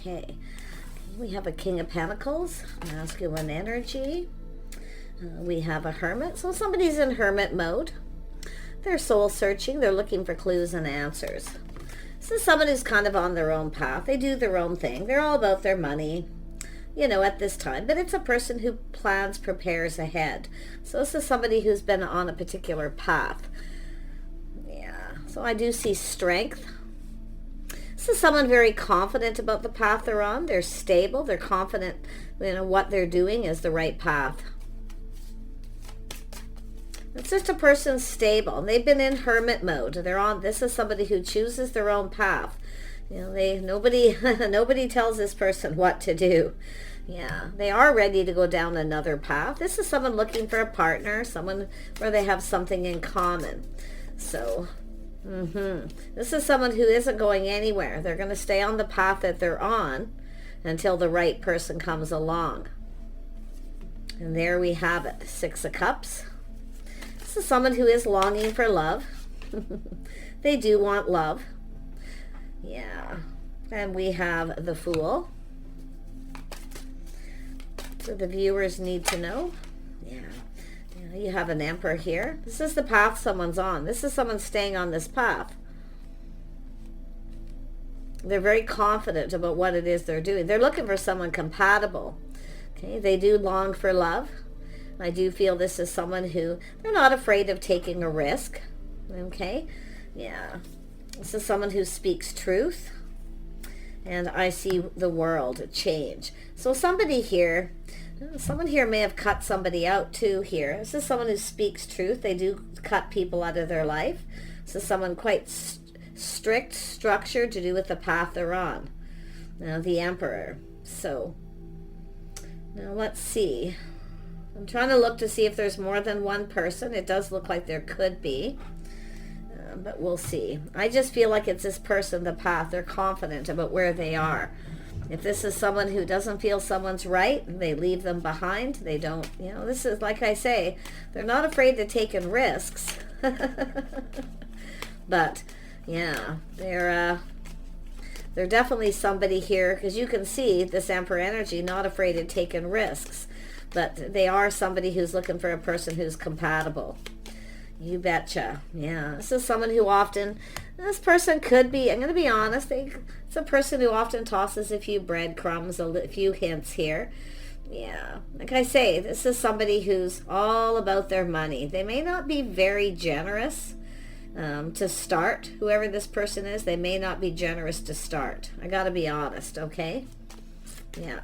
Okay. We have a King of Pentacles, masculine energy. We have a Hermit. So somebody's in hermit mode. They're soul searching. They're looking for clues and answers. This is someone who's kind of on their own path. They do their own thing. They're all about their money, you know, at this time. But it's a person who plans, prepares ahead. So this is somebody who's been on a particular path. Yeah. So I do see strength. This is someone very confident about the path they're on. They're stable. They're confident, you know, what they're doing is the right path. It's just a person stable. They've been in hermit mode. They're on. This is somebody who chooses their own path. You know, nobody tells this person what to do. Yeah, they are ready to go down another path. This is someone looking for a partner, someone where they have something in common. So, this is someone who isn't going anywhere. They're going to stay on the path that they're on until the right person comes along. And there we have it, 6 of Cups. This is someone who is longing for love. They do want love. Yeah. And we have the Fool. So the viewers need to know. Yeah. You have an Emperor here. This is the path someone's on. This is someone staying on this path. They're very confident about what it is they're doing. They're looking for someone compatible. Okay. They do long for love. I do feel this is someone who, they're not afraid of taking a risk. Okay. Yeah. This is someone who speaks truth. And I see the world change. So somebody here, someone here may have cut somebody out too here. This is someone who speaks truth. They do cut people out of their life. This is someone quite strict, structured to do with the path they're on. Now the Emperor. So now let's see. I'm trying to look to see if there's more than one person. It does look like there could be. But we'll see. I just feel like it's this person, the path. They're confident about where they are. If this is someone who doesn't feel someone's right, they leave them behind. They don't, you know, this is, like I say, they're not afraid to taking risks. But, yeah, they're definitely somebody here, because you can see this Emperor energy, not afraid of taking risks. But they are somebody who's looking for a person who's compatible. You betcha. Yeah. This is someone who often, this person could be, I'm going to be honest, it's a person who often tosses a few breadcrumbs, a few hints here. Yeah. Like I say, this is somebody who's all about their money. They may not be very generous to start. Whoever this person is, they may not be generous to start. I got to be honest, okay? Yeah.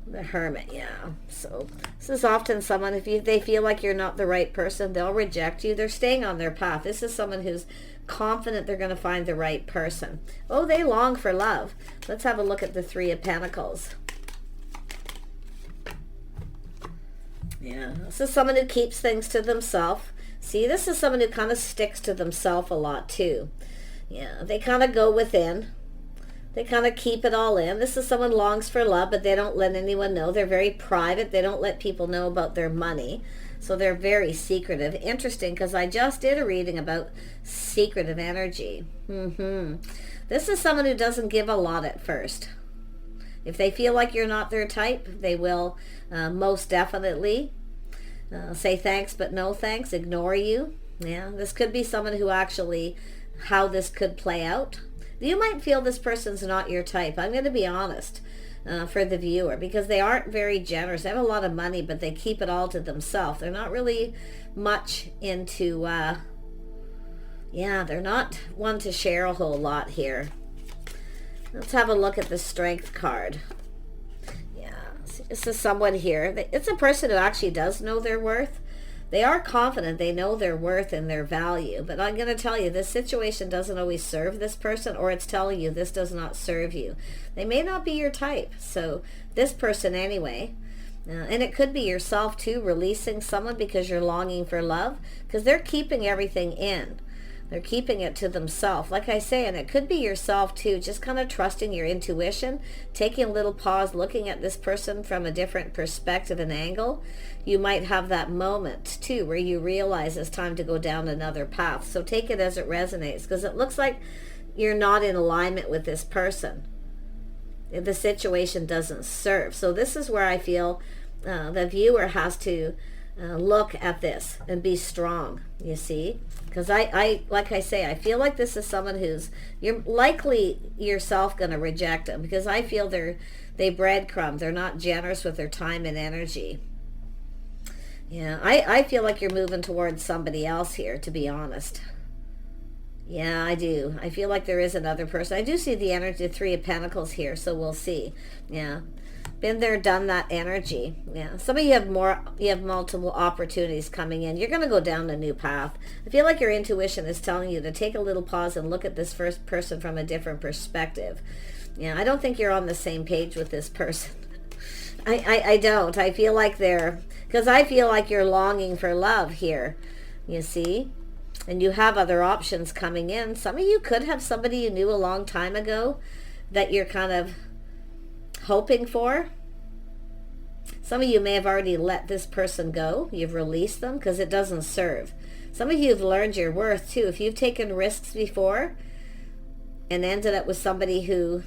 The Hermit, yeah. So this is often someone, if they feel like you're not the right person, they'll reject you. They're staying on their path. This is someone who's confident they're going to find the right person. Oh, they long for love. Let's have a look at the 3 of Pentacles. Yeah, this is someone who keeps things to themselves. See, this is someone who kind of sticks to themselves a lot too. Yeah, they kind of go within. They kind of keep it all in. This is someone longs for love, but they don't let anyone know. They're very private. They don't let people know about their money. So they're very secretive. Interesting, because I just did a reading about secretive energy. This is someone who doesn't give a lot at first. If they feel like you're not their type, they will most definitely say thanks, but no thanks, ignore you. Yeah, this could be someone who actually, how this could play out. You might feel this person's not your type. I'm going to be honest for the viewer, because they aren't very generous. They have a lot of money, but they keep it all to themselves. They're not really much into, yeah, they're not one to share a whole lot here. Let's have a look at the Strength card. Yeah, this is someone here. It's a person who actually does know their worth. They are confident. They know their worth and their value. But I'm going to tell you, this situation doesn't always serve this person, or it's telling you this does not serve you. They may not be your type. So this person anyway, and it could be yourself too, releasing someone because you're longing for love, because they're keeping everything in. They're keeping it to themselves. Like I say, and it could be yourself too, just kind of trusting your intuition, taking a little pause, looking at this person from a different perspective and angle. You might have that moment too where you realize it's time to go down another path. So take it as it resonates, because it looks like you're not in alignment with this person. The situation doesn't serve. So this is where I feel the viewer has to look at this and be strong, you see, because I like I say, I feel like this is someone who's, you're likely yourself going to reject them, because I feel they breadcrumb. They're not generous with their time and energy. Yeah, I feel like you're moving towards somebody else here, to be honest. Yeah, I do. I feel like there is another person. I do see the energy, the Three of Pentacles here, so we'll see. Yeah. Been there, done that energy. Yeah. Some of you have multiple opportunities coming in. You're going to go down a new path. I feel like your intuition is telling you to take a little pause and look at this first person from a different perspective. Yeah, I don't think you're on the same page with this person. I don't. I feel like because I feel like you're longing for love here, you see? And you have other options coming in. Some of you could have somebody you knew a long time ago that you're kind of hoping for. Some of you may have already let this person go. You've released them because it doesn't serve. Some of you have learned your worth too. If you've taken risks before and ended up with somebody who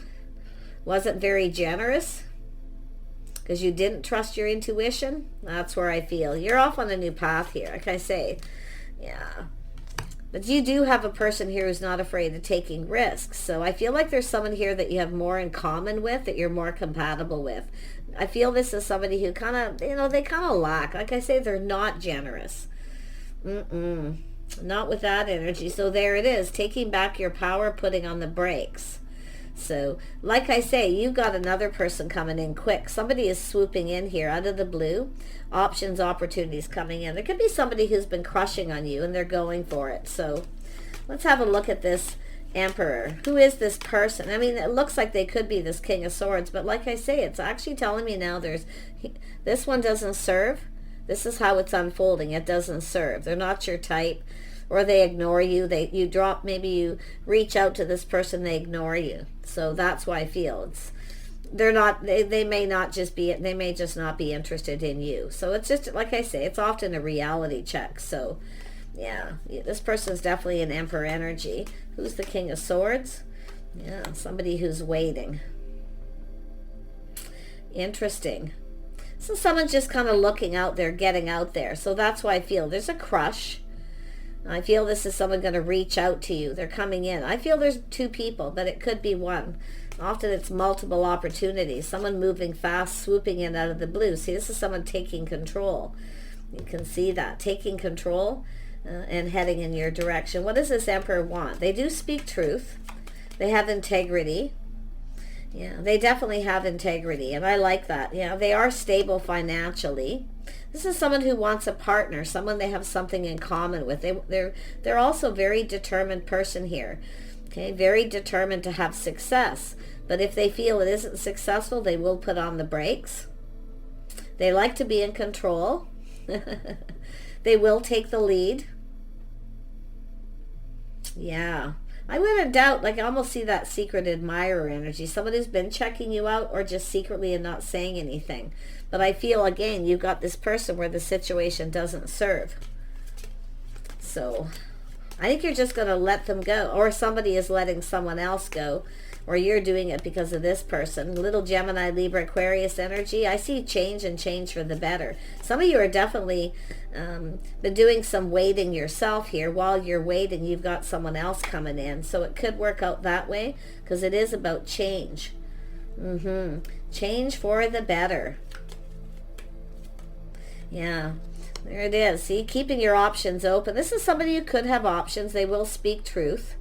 wasn't very generous because you didn't trust your intuition, that's where I feel you're off on a new path here. Like I say, yeah. But you do have a person here who's not afraid of taking risks. So I feel like there's someone here that you have more in common with, that you're more compatible with. I feel this is somebody who kind of, they kind of lack. Like I say, they're not generous. Not with that energy. So there it is, taking back your power, putting on the brakes. So like I say, you've got another person coming in quick. Somebody is swooping in here out of the blue. Options, opportunities coming in. There could be somebody who's been crushing on you and they're going for it. So let's have a look at this Emperor. Who is this person? I mean, it looks like they could be this King of Swords, but like I say, it's actually telling me now this one doesn't serve. This is how it's unfolding. It doesn't serve. They're not your type, or they ignore you. You drop, maybe you reach out to this person, they ignore you. So that's why I feel they may just not be interested in you. So it's just, like I say, it's often a reality check. So yeah, this person is definitely an Emperor energy. Who's the King of Swords? Yeah, somebody who's waiting. Interesting. So someone's just kind of looking out there, getting out there. So that's why I feel there's a crush. I feel this is someone going to reach out to you. They're coming in. I feel there's two people, but it could be one. Often it's multiple opportunities. Someone moving fast, swooping in out of the blue. See, this is someone taking control. You can see that. Taking control and heading in your direction. What does this Emperor want? They do speak truth. They have integrity. Yeah, they definitely have integrity, and I like that. Yeah, they are stable financially. This is someone who wants a partner, someone they have something in common with. They're also a very determined person here. Okay, very determined to have success. But if they feel it isn't successful, they will put on the brakes. They like to be in control. They will take the lead. Yeah. I wouldn't doubt, like I almost see that secret admirer energy. Someone who's been checking you out or just secretly and not saying anything. But I feel, again, you've got this person where the situation doesn't serve. So I think you're just going to let them go. Or somebody is letting someone else go. Or you're doing it because of this person. Little Gemini, Libra, Aquarius energy. I see change and change for the better. Some of you are definitely been doing some waiting yourself here. While you're waiting, you've got someone else coming in. So it could work out that way because it is about change. Change for the better. Yeah, there it is. See, keeping your options open. This is somebody who could have options. They will speak truth.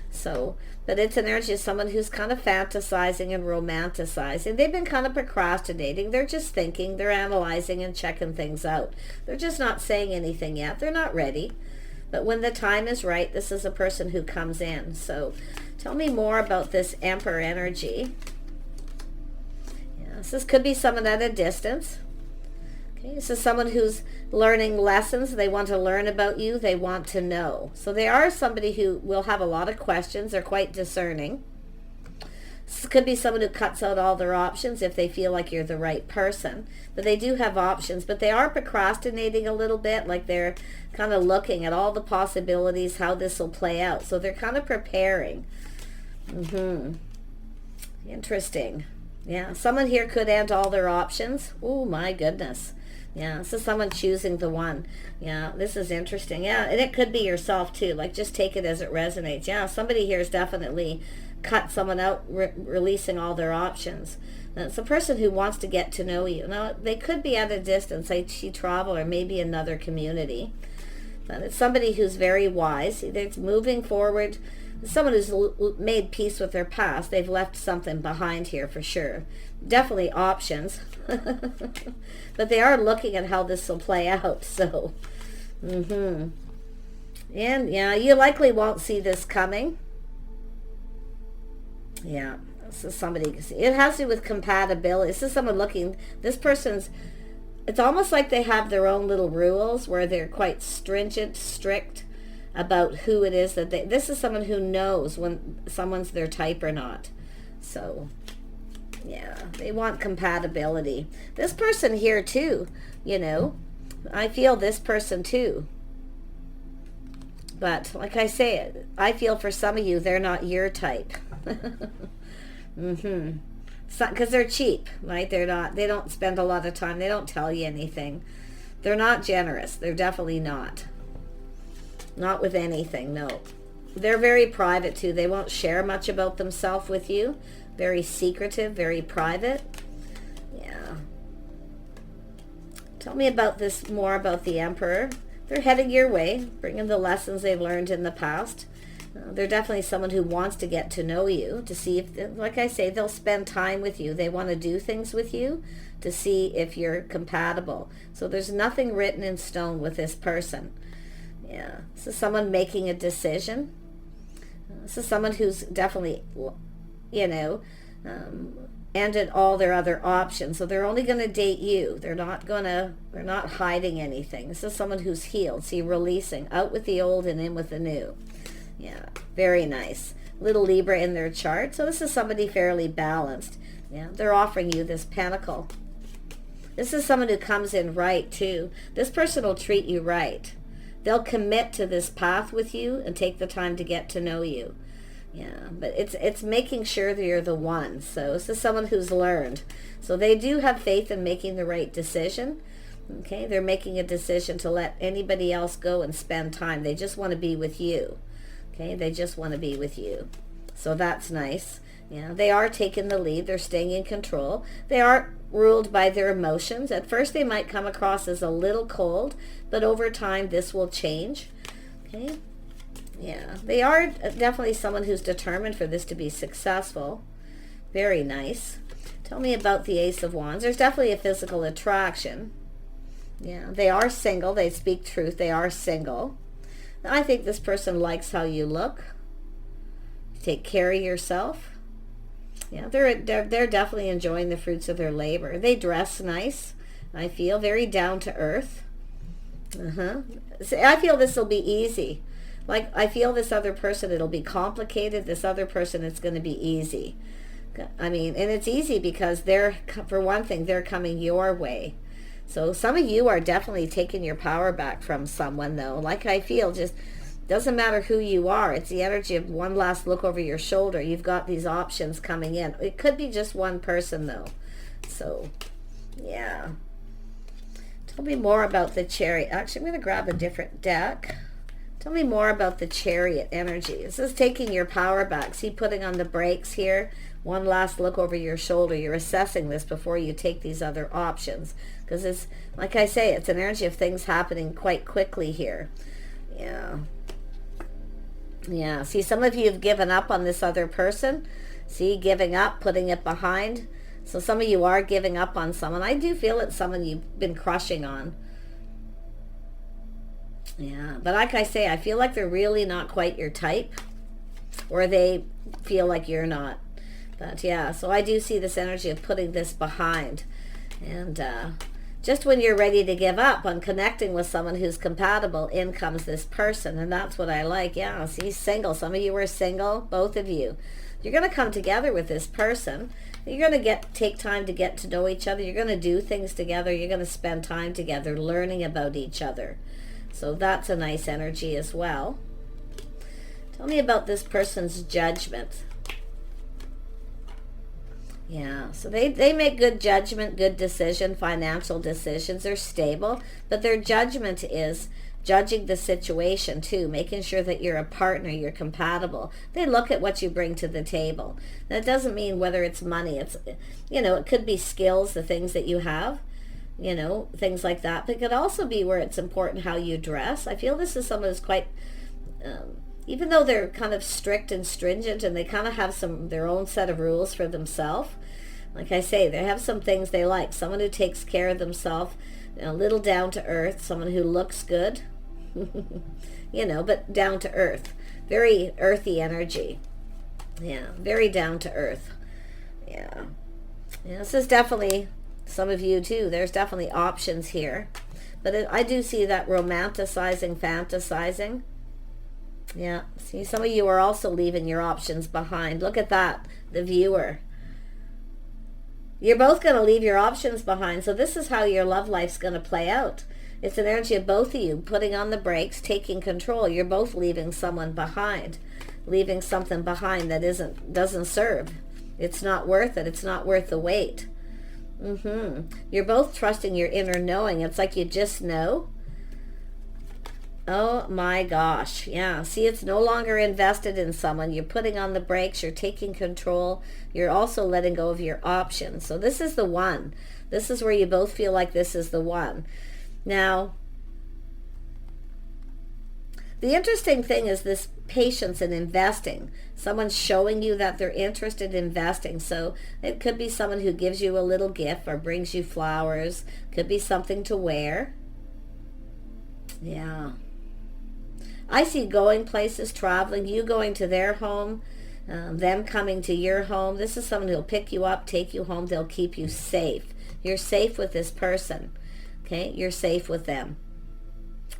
So, but it's an energy of someone who's kind of fantasizing and romanticizing. They've been kind of procrastinating. They're just thinking, they're analyzing and checking things out. They're just not saying anything yet. They're not ready. But when the time is right, this is a person who comes in. So tell me more about this Emperor energy. Yes, this could be someone at a distance. Okay, this is someone who's learning lessons. They want to learn about you. They want to know. So they are somebody who will have a lot of questions. They're quite discerning. This could be someone who cuts out all their options if they feel like you're the right person. But they do have options. But they are procrastinating a little bit. Like they're kind of looking at all the possibilities, how this will play out. So they're kind of preparing. Interesting. Yeah, someone here could end all their options. Oh my goodness. Yeah, this is someone choosing the one. Yeah, this is interesting. Yeah, and it could be yourself too. Like, just take it as it resonates. Yeah, somebody here is definitely cut someone out, releasing all their options. It's a person who wants to get to know you. Now, they could be at a distance, like she travel or maybe another community. But it's somebody who's very wise. It's moving forward. Someone who's made peace with their past. They've left something behind here for sure. Definitely options. But they are looking at how this will play out. So, and yeah, you likely won't see this coming. Yeah, this is somebody. It has to do with compatibility. This is someone looking. This person's. It's almost like they have their own little rules where they're quite stringent, strict about who it is that they. This is someone who knows when someone's their type or not. So, yeah, they want compatibility. This person here too, you know, I feel this person too. But like I say, I feel for some of you, they're not your type. Because they're cheap, right? They don't spend a lot of time. They don't tell you anything. They're not generous. They're definitely not. Not with anything, no. They're very private too. They won't share much about themselves with you. Very secretive, very private. Yeah. Tell me about this, more about the Emperor. They're heading your way, bringing the lessons they've learned in the past. They're definitely someone who wants to get to know you, to see if, like I say, they'll spend time with you. They want to do things with you to see if you're compatible. So there's nothing written in stone with this person. Yeah, this is someone making a decision. This is someone who's definitely, you know, ended all their other options. So they're only going to date you. They're not hiding anything. This is someone who's healed. See, releasing, out with the old and in with the new. Yeah, very nice. Little Libra in their chart. So this is somebody fairly balanced. Yeah, they're offering you this pentacle. This is someone who comes in right too. This person will treat you right. They'll commit to this path with you and take the time to get to know you. Yeah, but it's making sure that you're the one. So this is someone who's learned. So they do have faith in making the right decision. Okay, they're making a decision to let anybody else go and spend time. They just want to be with you. Okay, they just want to be with you. So that's nice. Yeah, they are taking the lead. They're staying in control. They are ruled by their emotions. At first they might come across as a little cold, but over time this will change. Okay, yeah, they are definitely someone who's determined for this to be successful. Very nice. Tell me about the Ace of Wands. There's definitely a physical attraction. Yeah, they are single. They speak truth. They are single. I think this person likes how you look. Take care of yourself. Yeah, they're definitely enjoying the fruits of their labor. They dress nice. I feel very down to earth. So I feel this will be easy. Like, I feel this other person, it'll be complicated. This other person, it's going to be easy. I mean, and it's easy because they're, for one thing, they're coming your way. So some of you are definitely taking your power back from someone, though. Like, I feel, just doesn't matter who you are. It's the energy of one last look over your shoulder. You've got these options coming in. It could be just one person, though. So, yeah. Tell me more about the Chariot. Actually, I'm going to grab a different deck. Tell me more about the Chariot energy. This is taking your power back. See, putting on the brakes here. One last look over your shoulder. You're assessing this before you take these other options. Because it's, like I say, it's an energy of things happening quite quickly here. Yeah. Yeah. See, some of you have given up on this other person. See, giving up, putting it behind. So some of you are giving up on someone. I do feel it's someone you've been crushing on. Yeah, but like I say, I feel like they're really not quite your type, or they feel like you're not. But yeah, so I do see this energy of putting this behind. And just when you're ready to give up on connecting with someone who's compatible, in comes this person. And that's what I like. Yeah, see, single. Some of you are single, both of you. You're going to come together with this person. You're going to take time to get to know each other. You're going to do things together. You're going to spend time together learning about each other. So that's a nice energy as well. Tell me about this person's judgment. Yeah, so they make good judgment, good decision, financial decisions. They're stable, but their judgment is judging the situation too, making sure that you're a partner, you're compatible. They look at what you bring to the table. That doesn't mean whether it's money. It's, it could be skills, the things that you have, things like that. But it could also be where it's important how you dress. I feel this is someone who's quite, even though they're kind of strict and stringent and they kind of have their own set of rules for themselves, like I say, they have some things they like. Someone who takes care of themselves, a little down to earth, someone who looks good, but down to earth. Very earthy energy. Yeah, very down to earth. Yeah. This is definitely some of you too. There's definitely options here. But I do see that romanticizing, fantasizing. Yeah, see, some of you are also leaving your options behind. Look at that, the viewer. You're both going to leave your options behind. So this is how your love life's going to play out. It's an energy of both of you putting on the brakes, taking control. You're both leaving someone behind, leaving something behind that doesn't serve. It's not worth it. It's not worth the wait. You're both trusting your inner knowing. It's like you just know. Oh my gosh. Yeah. See, it's no longer invested in someone. You're putting on the brakes. You're taking control. You're also letting go of your options. So this is the one. This is where you both feel like this is the one. Now, the interesting thing is this patience in investing. Someone's showing you that they're interested in investing. So it could be someone who gives you a little gift or brings you flowers. Could be something to wear. Yeah. I see going places, traveling, you going to their home, them coming to your home. This is someone who'll pick you up, take you home. They'll keep you safe. You're safe with this person. Okay? You're safe with them.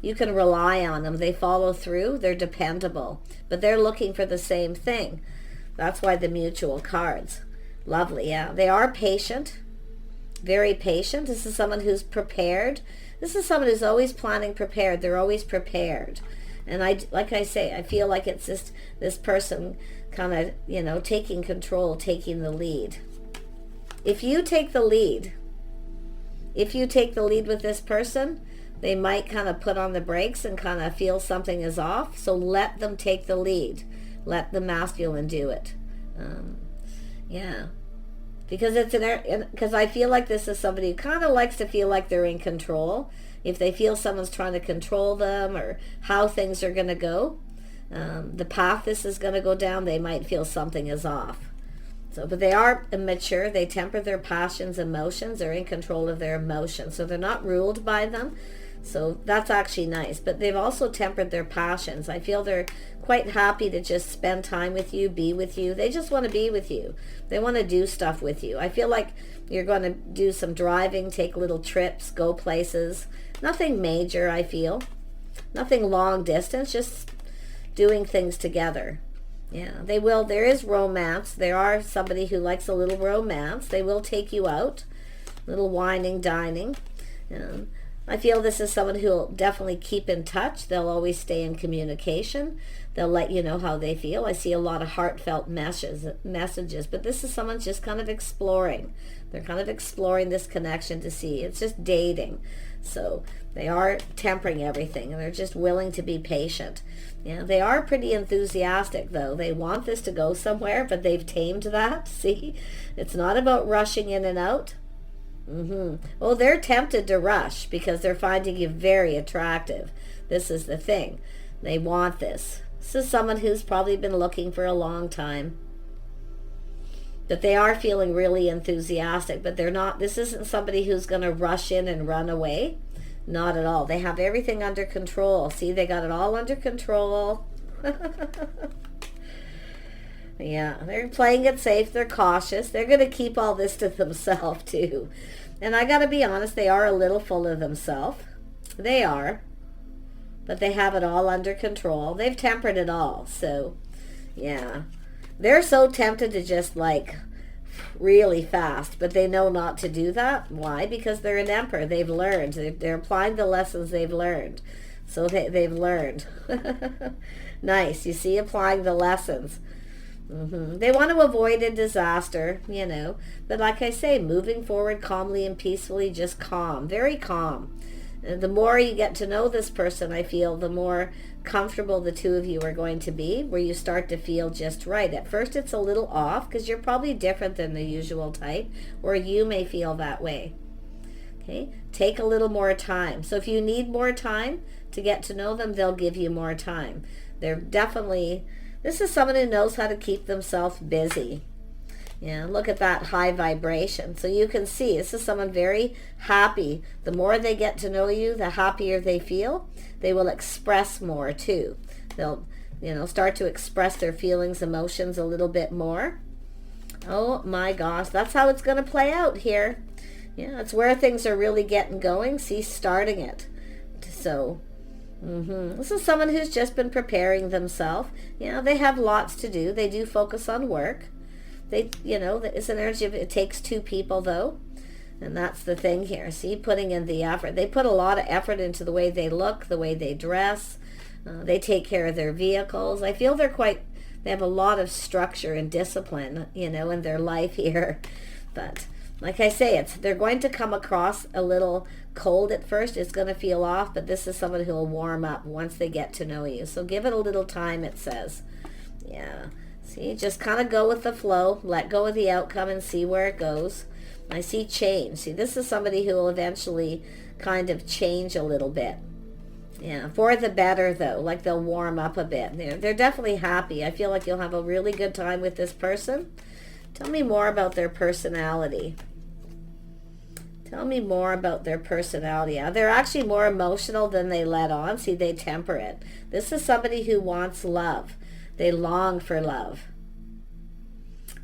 You can rely on them. They follow through. They're dependable. But they're looking for the same thing. That's why the mutual cards. Lovely, yeah. They are patient. Very patient. This is someone who's prepared. This is someone who's always planning prepared. They're always prepared. And like I say, I feel like it's just this person kind of, taking control, taking the lead. If you take the lead with this person, they might kind of put on the brakes and kind of feel something is off. So let them take the lead. Let the masculine do it. Yeah. Because because I feel like this is somebody who kind of likes to feel like they're in control. If they feel someone's trying to control them or how things are going to go, the path this is going to go down, they might feel something is off. So, but they are immature. They temper their passions, emotions. They're in control of their emotions. So they're not ruled by them. So that's actually nice. But they've also tempered their passions. I feel they're quite happy to just spend time with you, be with you. They just want to be with you. They want to do stuff with you. I feel like you're going to do some driving, take little trips, go places. Nothing major, I feel. Nothing long distance, just doing things together. Yeah, they will. There is romance. There are somebody who likes a little romance. They will take you out. Little whining, dining. I feel this is someone who will definitely keep in touch. They'll always stay in communication. They'll let you know how they feel. I see a lot of heartfelt messages, but this is someone just kind of exploring. They're kind of exploring this connection to see. It's just dating. So they are tempering everything, and they're just willing to be patient. Yeah, they are pretty enthusiastic, though. They want this to go somewhere, but they've tamed that. See, it's not about rushing in and out. Well, they're tempted to rush because they're finding you very attractive. This is the thing. They want this. This is someone who's probably been looking for a long time. But they are feeling really enthusiastic, but they're not. This isn't somebody who's going to rush in and run away. Not at all. They have everything under control. See, they got it all under control. Yeah, they're playing it safe. They're cautious. They're going to keep all this to themselves, too. And I got to be honest, they are a little full of themselves. They are. But they have it all under control. They've tempered it all. So, yeah. They're so tempted to just, really fast. But they know not to do that. Why? Because they're an emperor. They've learned. They're applying the lessons they've learned. So they've learned. Nice. You see, applying the lessons. They want to avoid a disaster, but like I say, moving forward calmly and peacefully, just calm, very calm. And the more you get to know this person, I feel, the more comfortable the two of you are going to be, where you start to feel just right. At first it's a little off because you're probably different than the usual type, or you may feel that way. Okay, take a little more time. So if you need more time to get to know them, they'll give you more time. This is someone who knows how to keep themselves busy. Look at that high vibration. So you can see this is someone very happy. The more they get to know you, the happier they feel. They will express more too. They'll, start to express their feelings, emotions a little bit more. Oh my gosh, that's how it's going to play out here. It's where things are really getting going. See, starting it. So this is someone who's just been preparing themselves. They have lots to do. They do focus on work. It's an energy of, it takes two people though. And that's the thing here. See, putting in the effort. They put a lot of effort into the way they look, the way they dress. They take care of their vehicles. I feel they have a lot of structure and discipline, in their life here. But like I say, they're going to come across a little cold at first. It's going to feel off, but this is someone who will warm up once they get to know you. So give it a little time, it says. See, just kind of go with the flow. Let go of the outcome and see where it goes. I see change. See, this is somebody who will eventually kind of change a little bit. For the better though. Like they'll warm up a bit. They're definitely happy. I feel like you'll have a really good time with this person. Tell me more about their personality. Tell me more about their personality. They're actually more emotional than they let on. See, they temper it. This is somebody who wants love. They long for love.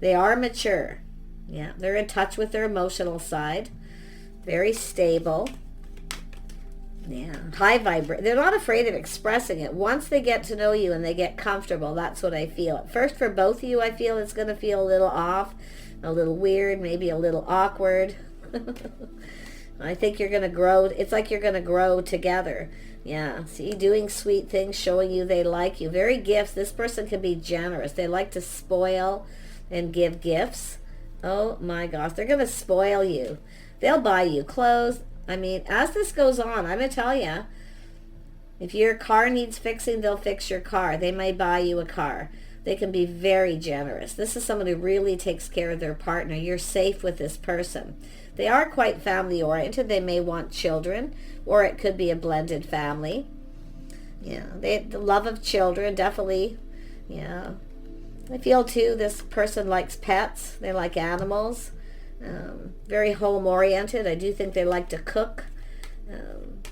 They are mature. They're in touch with their emotional side. Very stable. High vibrate. They're not afraid of expressing it. Once they get to know you and they get comfortable, that's what I feel. At first, for both of you, I feel it's going to feel a little off, a little weird, maybe a little awkward. I think you're going to grow. It's like you're going to grow together. See, doing sweet things, showing you they like you. Very gifts. This person can be generous. They like to spoil and give gifts. Oh my gosh, they're going to spoil you. They'll buy you clothes. I mean, as this goes on, I'm going to tell you, if your car needs fixing, they'll fix your car. They may buy you a car. They can be very generous. This is someone who really takes care of their partner. You're safe with this person. They are quite family oriented. They may want children, or it could be a blended family. The love of children, definitely. I feel too, this person likes pets. They like animals. Very home oriented. I do think they like to cook.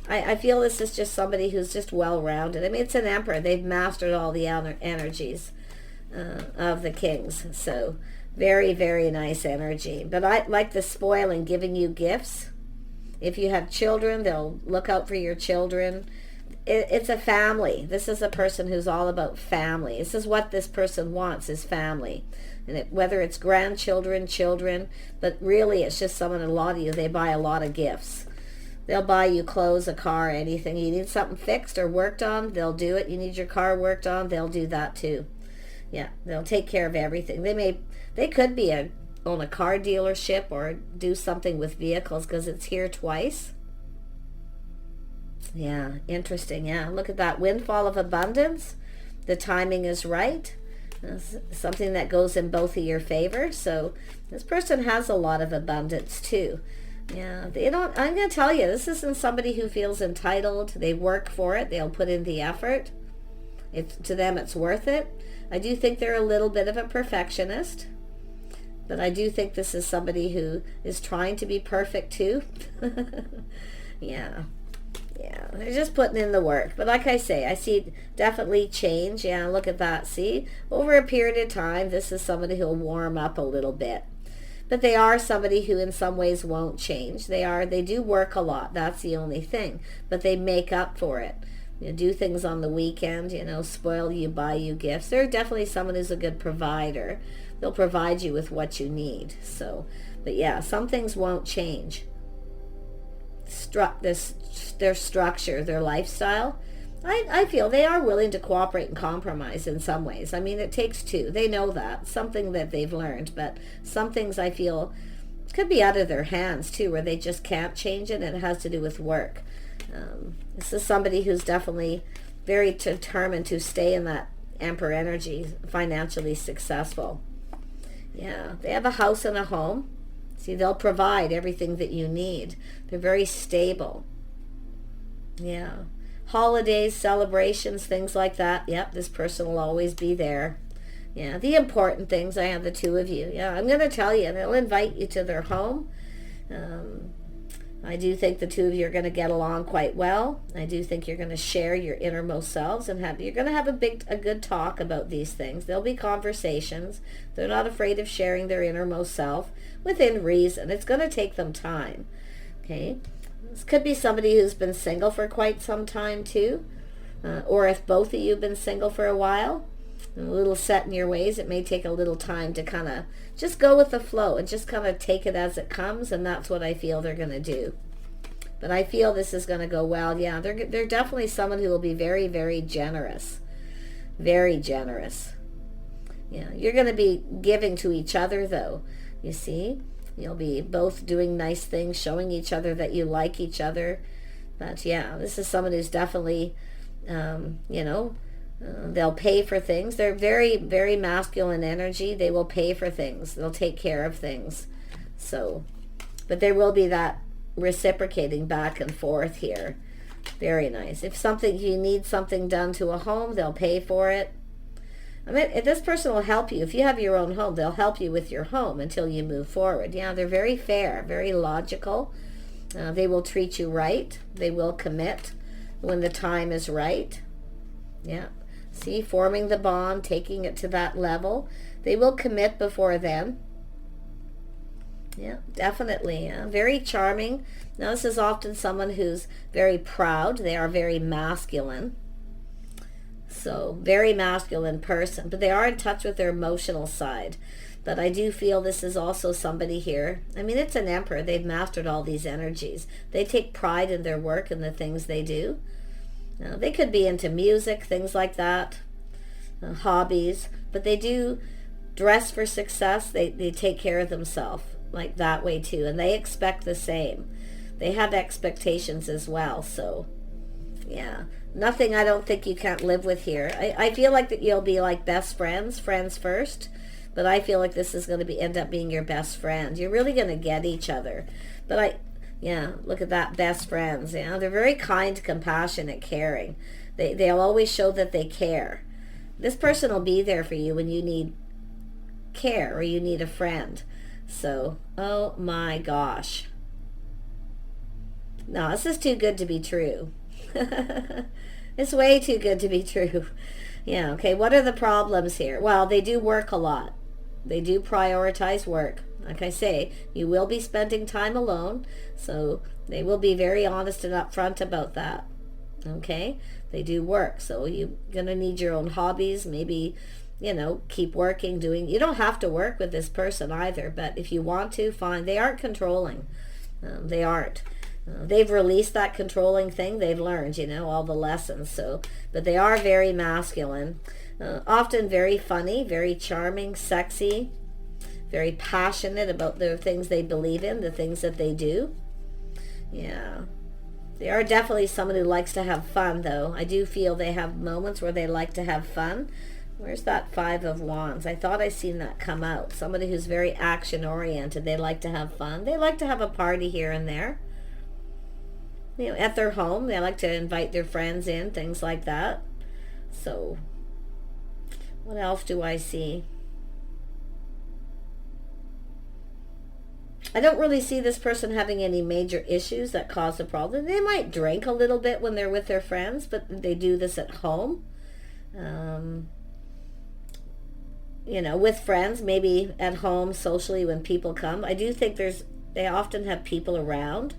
I feel this is just somebody who's just well rounded. I mean, it's an emperor. They've mastered all the energies of the kings. So very, very nice energy. But I like the spoiling, giving you gifts. If you have children, they'll look out for your children. It's a family. This is a person who's all about family. This is what this person wants, is family. And whether it's grandchildren, children, but really it's just someone, a lot of you, they buy a lot of gifts. They'll buy you clothes, a car, anything. You need something fixed or worked on, they'll do it. You need your car worked on, they'll do that too. They'll take care of everything. They could own a car dealership or do something with vehicles, because it's here twice. Interesting. Look at that windfall of abundance. The timing is right. Something that goes in both of your favor. So this person has a lot of abundance too. They don't. I'm going to tell you, this isn't somebody who feels entitled. They work for it. They'll put in the effort. To them, it's worth it. I do think they're a little bit of a perfectionist, but I do think this is somebody who is trying to be perfect too. They're just putting in the work. But like I say, I see definitely change. Look at that. See, over a period of time, this is somebody who'll warm up a little bit. But they are somebody who in some ways won't change. They do work a lot. That's the only thing. But they make up for it. Do things on the weekend, spoil you, buy you gifts. They're definitely someone who's a good provider. They'll provide you with what you need. So, but some things won't change. Their structure, their lifestyle, I feel they are willing to cooperate and compromise in some ways. I mean, it takes two. They know that. Something that they've learned. But some things I feel could be out of their hands, too, where they just can't change it, and it has to do with work. This is somebody who's definitely very determined to stay in that Emperor energy, financially successful. Yeah, they have a house and a home. See, they'll provide everything that you need. They're very stable. Yeah. Holidays, celebrations, things like that. Yep, this person will always be there. Yeah, the important things. I have the two of you. Yeah, I'm going to tell you, they'll invite you to their home. I do think the two of you are going to get along quite well. I do think you're going to share your innermost selves and you're going to have a good talk about these things. There'll be conversations. They're not afraid of sharing their innermost self within reason. It's going to take them time. Okay. This could be somebody who's been single for quite some time too. Or if both of you have been single for a while, and a little set in your ways, it may take a little time to kind of just go with the flow and just kind of take it as it comes, and that's what I feel they're going to do. But I feel this is going to go well. Yeah, they're definitely someone who will be very, very generous. Very generous. Yeah, you're going to be giving to each other, though. You see? You'll be both doing nice things, showing each other that you like each other. But yeah, this is someone who's definitely, they'll pay for things. They're very, very masculine energy. They will pay for things. They'll take care of things. So, but there will be that reciprocating back and forth here. Very nice. If you need something done to a home, they'll pay for it. I mean, this person will help you. If you have your own home, they'll help you with your home until you move forward. Yeah, they're very fair, very logical. They will treat you right. They will commit when the time is right. Yeah. See, forming the bond, taking it to that level. They will commit before then. Yeah, definitely. Yeah. Very charming. Now, this is often someone who's very proud. They are very masculine. So, very masculine person. But they are in touch with their emotional side. But I do feel this is also somebody here. I mean, it's an emperor. They've mastered all these energies. They take pride in their work and the things they do. They could be into music, things like that, hobbies. But they do dress for success. They take care of themselves like that way too. And they expect the same. They have expectations as well. So, yeah. Nothing I don't think you can't live with here. I feel like that you'll be like best friends first. But I feel like this is going to end up being your best friend. You're really going to get each other. But look at that, best friends. Yeah, they're very kind, compassionate, caring. They'll always show that they care. This person will be there for you when you need care or you need a friend. So, oh my gosh. No, this is too good to be true. It's way too good to be true. Yeah, okay, what are the problems here? Well, they do work a lot. They do prioritize work. Like I say, you will be spending time alone, so they will be very honest and upfront about that. Okay? They do work, so you're going to need your own hobbies, maybe, keep working, you don't have to work with this person either, but if you want to, fine. They aren't controlling. They aren't. They've released that controlling thing. They've learned, all the lessons. So, but they are very masculine, often very funny, very charming, sexy, very passionate about the things they believe in, the things that they do. Yeah. They are definitely someone who likes to have fun, though. I do feel they have moments where they like to have fun. Where's that Five of Wands? I thought I seen that come out. Somebody who's very action-oriented. They like to have fun. They like to have a party here and there. At their home. They like to invite their friends in, things like that. So, what else do I see? I don't really see this person having any major issues that cause a problem. They might drink a little bit when they're with their friends, but they do this at home. With friends, maybe at home, socially, when people come. I do think they often have people around.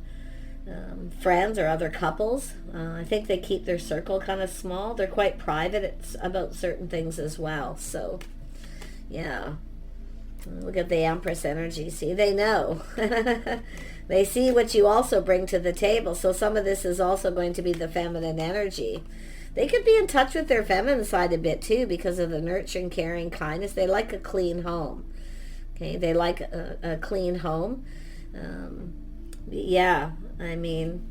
Friends or other couples. I think they keep their circle kind of small. They're quite private about certain things as well. So, yeah. Look at the Empress energy. See, they know. They see what you also bring to the table. So some of this is also going to be the feminine energy. They could be in touch with their feminine side a bit too because of the nurturing, caring, kindness. They like a clean home. Okay, they like a clean home. Yeah, I mean,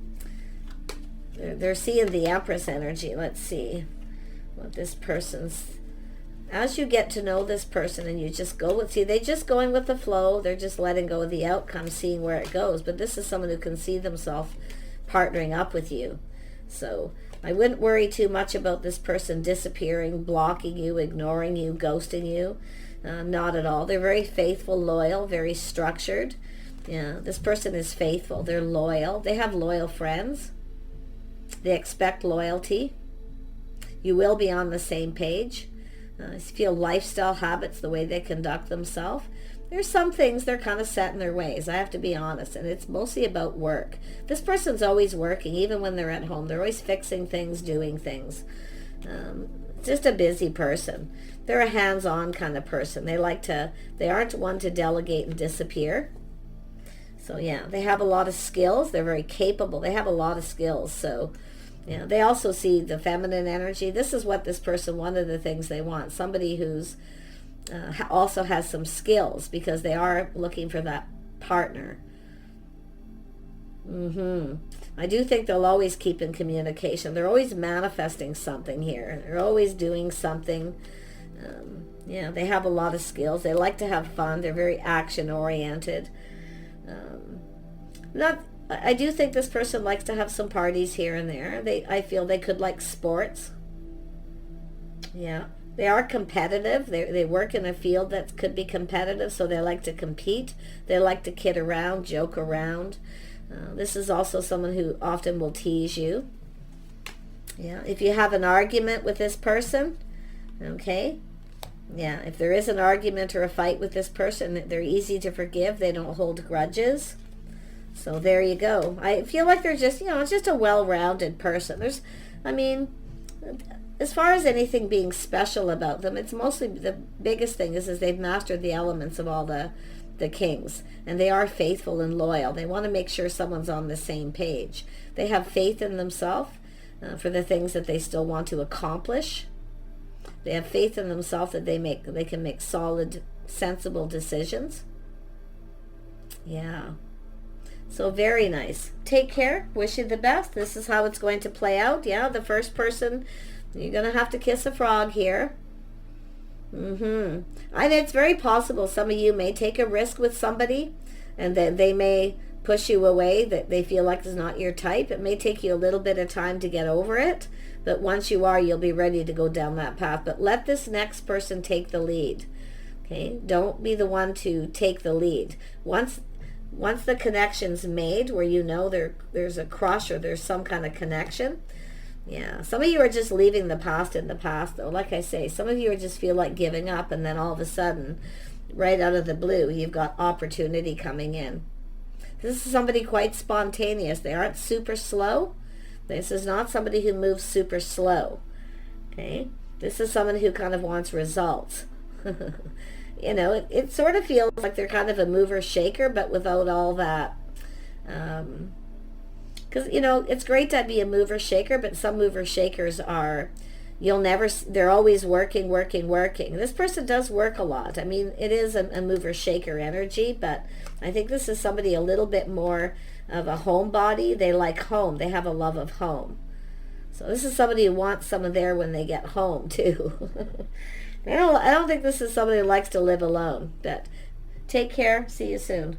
they're seeing the Empress energy. Let's see what this person's... As you get to know this person and you just go with... See, they're just going with the flow. They're just letting go of the outcome, seeing where it goes. But this is someone who can see themselves partnering up with you. So I wouldn't worry too much about this person disappearing, blocking you, ignoring you, ghosting you. Not at all. They're very faithful, loyal, very structured. Yeah, this person is faithful. They're loyal. They have loyal friends. They expect loyalty. You will be on the same page. I feel lifestyle habits, the way they conduct themselves. There's some things they're kind of set in their ways. I have to be honest. And it's mostly about work. This person's always working, even when they're at home. They're always fixing things, doing things. Just a busy person. They're a hands-on kind of person. They aren't one to delegate and disappear. So yeah, they have a lot of skills. They're very capable. They have a lot of skills. So yeah, they also see the feminine energy. This is what this person, one of the things they want. Somebody who's also has some skills, because they are looking for that partner. I do think they'll always keep in communication. They're always manifesting something here. They're always doing something. Yeah, they have a lot of skills. They like to have fun. They're very action-oriented. I do think this person likes to have some parties here and there. I feel they could like sports. Yeah. They are competitive. They work in a field that could be competitive, so they like to compete. They like to kid around, joke around. This is also someone who often will tease you. Yeah. If you have an argument with this person, okay, yeah, if there is an argument or a fight with this person, they're easy to forgive. They don't hold grudges. So there you go. I feel like they're just, just a well-rounded person. As far as anything being special about them, it's mostly, the biggest thing is they've mastered the elements of all the kings. And they are faithful and loyal. They want to make sure someone's on the same page. They have faith in themselves for the things that they still want to accomplish. They have faith in themselves that they can make solid, sensible decisions. Yeah. So very nice. Take care. Wish you the best. This is how it's going to play out. Yeah, the first person, you're going to have to kiss a frog here. And it's very possible some of you may take a risk with somebody, and then they may push you away, that they feel like it's not your type. It may take you a little bit of time to get over it, but once you are, you'll be ready to go down that path. But let this next person take the lead. Okay? Don't be the one to take the lead. Once the connection's made, where there's a crush or there's some kind of connection, yeah. Some of you are just leaving the past in the past, though. Like I say, some of you just feel like giving up, and then all of a sudden, right out of the blue, you've got opportunity coming in. This is somebody quite spontaneous. They aren't super slow. This is not somebody who moves super slow. Okay? This is someone who kind of wants results. It sort of feels like they're kind of a mover-shaker, but without all that. Because, it's great to be a mover-shaker, but some mover-shakers are, they're always working. This person does work a lot. It is a mover-shaker energy, but I think this is somebody a little bit more of a homebody. They like home. They have a love of home. So this is somebody who wants someone there when they get home, too. I don't think this is somebody who likes to live alone, but take care. See you soon.